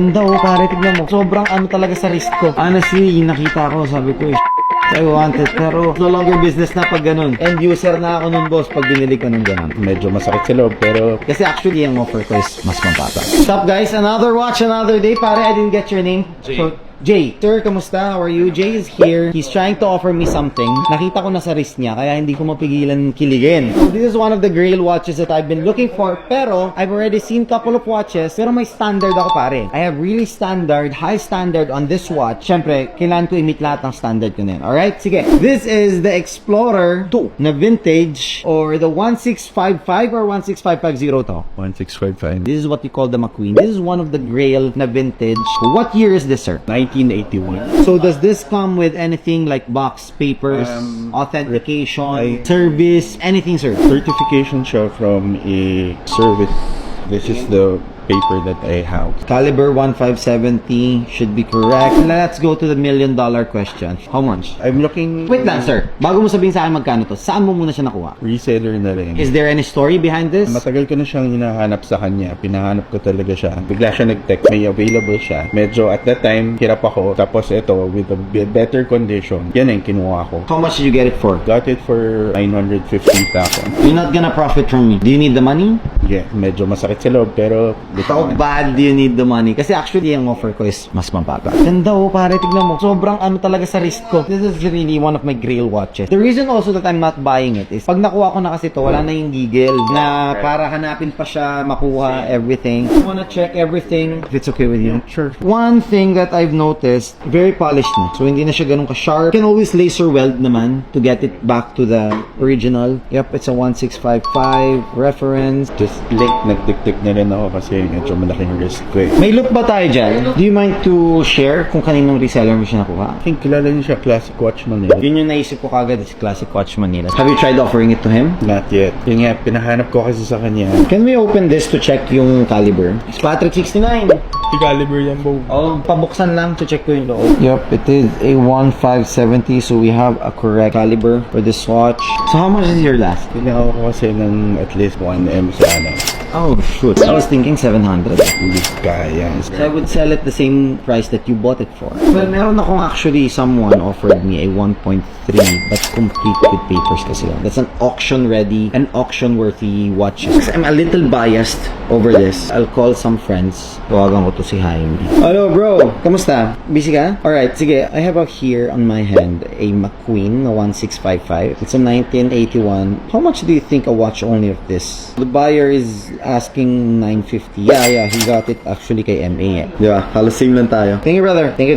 Ganda oh, pare, tignan mo. Sobrang ano talaga sa wrist ko. Honestly, nakita ko, sabi ko I want it, pero no longer business na pag ganun. End user na ako nun, boss, pag binili ko ng ganun. Medyo masakit sa loob, pero kasi actually, ang offer ko is mas mababa. Stop guys, another watch, another day. Pare, I didn't get your name. Jay, sir, kamusta? How are you? Jay is here. He's trying to offer me something. Nakita ko na sa wrist niya, kaya hindi ko mapigilan kiligin. So this is one of the Grail watches that I've been looking for, pero I've already seen couple of watches, pero may standard ako, pare. I have really standard, high standard on this watch. Siyempre, kailangan ko i-meet lahat ng standard ko na yun. Alright? Sige. This is the Explorer 2 na vintage, or the 1655 or 16550 to? 1655. This is what you call the McQueen. This is one of the Grail na vintage. What year is this, sir? 1981. So does this come with anything like box papers, authentication, service, anything, sir? Certification siya from a service. This is the paper that I have. Caliber 1570 should be correct. Let's go to the $1 million question. How much? I'm looking... Wait lang, sir. Bago mo sabihin sa akin magkano to, saan mo muna siya nakuha? Reseller na rin. Is there any story behind this? Matagal ko na siyang hinahanap sa kanya. Pinahanap ko talaga siya. Bigla siya nag-text. May available siya. Medyo at that time, hirap ako. Tapos ito, with a better condition, yan ang kinuha ko. How much did you get it for? Got it for 950,000. You're not gonna profit from me. Do you need the money? Yeah, medyo masakit sa loob, pero... How bad do you need the money? Kasi actually, ang offer ko is mas mababa. Ganda oh, pare, tignan mo. Sobrang ano talaga sa wrist ko. This is really one of my Grail watches. The reason also that I'm not buying it is, pag nakuha ko na kasi to, wala na yung giggle na para hanapin pa siya, makuha everything. I wanna check everything. If it's okay with you. Sure. One thing that I've noticed, very polished na. So, hindi na siya ganun ka-sharp. You can always laser weld naman to get it back to the original. Yep, it's a 1655 reference. Just nagtik-tik na rin ako kasi medyo malaking risk ko eh. May look ba tayo dyan? Do you mind to share kung kaninong reseller mo siya nakuha? I think kilala niyo siya, Classic Watch Manila. Yun yung naisip ko kagad is Classic Watch Manila. Have you tried offering it to him? Not yet. Yung nga, pinahanap ko kasi sa kanya. Can we open this to check yung caliber? It's Patrick 69. Si caliber yan, Bo. Oh, pabuksan lang to check ko yung loob. Yep, it is a 1570, so we have a correct caliber for this watch. So how much is your last? Kailangan ko kasi ng at least 1M sana. Oh shoot, I was thinking 700. Hindi kaya. So I would sell it the same price that you bought it for. Well, meron akong actually someone offered me a 1.3 but complete with papers kasi lang. That's an auction ready and auction worthy watch. I'm a little biased over this. I'll call some friends. Tawagan ko to si Jaime. Hello bro, kamusta? Busy ka? Alright, sige. I have here on my hand a McQueen na 1655. It's a 1981. How much do you think a watch only of this? The buyer is asking 950. Yeah, he got it actually kay MA eh. Diba? Halos same lang tayo. Thank you, brother. Thank you.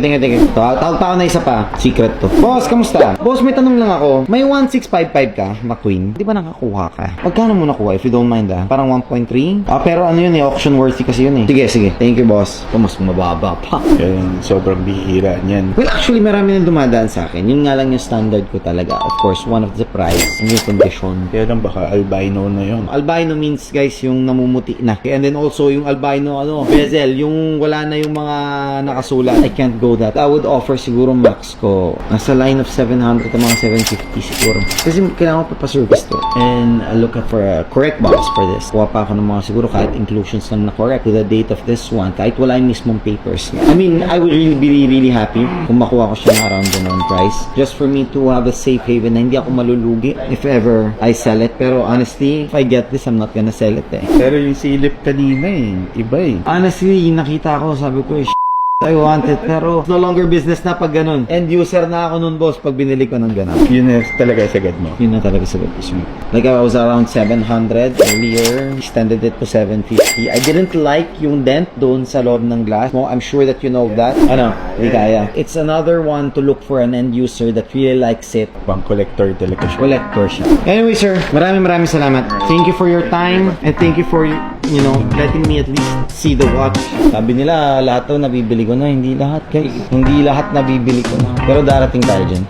Tawag pa ako na isa pa. Secret to. Boss, kamusta? Boss, may tanong lang ako. May 1655 ka, McQueen. Di ba nakakuha ka? Magkano mo nakuha if you don't mind ah? Parang 1.3? Pero ano yun eh, auction worthy kasi yun eh. Sige. Thank you, boss. Mas mababa pa. Yan, sobrang bihira niyan. Well, actually, marami nang dumadaan sa akin. Yun nga lang yung standard ko talaga. Of course, one of the price and yung condition. Kaya lang baka albino na yun. Albino means, guys, yung namumuti na. And then also, yung albino, bezel, yung wala na yung mga nakasulat. I can't go that. I would offer siguro max ko. Nasa line of 700 to mga 750 siguro. Kasi kailangan ko pa service to. And I'll look for a correct box for this. Kuha pa ako ng mga siguro kahit inclusions lang na correct to the date of this one. Kahit wala yung mismong papers. I mean, I would really be really happy kung makuha ko siya na around the known price. Just for me to have a safe haven na hindi ako malulugi if ever I sell it. Pero honestly, if I get this, I'm not gonna sell it eh. Pero yung silip kanina eh, iba eh. Honestly, nakita ko, sabi ko, I want it, pero no longer business na pag ganun. End user na ako nun, boss, pag binili ko ng ganun. Yun na talaga sagad mo. Yun na talaga sa gusto. Like I was around 700 earlier, extended it to 750. I didn't like yung dent doon sa loob ng glass. Mo, I'm sure that you know that. Ano, hindi kaya. It's another one to look for an end user that really likes it. Pang collector talaga siya. Collector siya. Anyway, sir, maraming salamat. Thank you for your time and thank you for, letting me at least see the watch. Sabi nila, lahat daw nabibili ko na. Hindi lahat, guys. Hindi lahat nabibili ko na. Pero darating tayo dyan.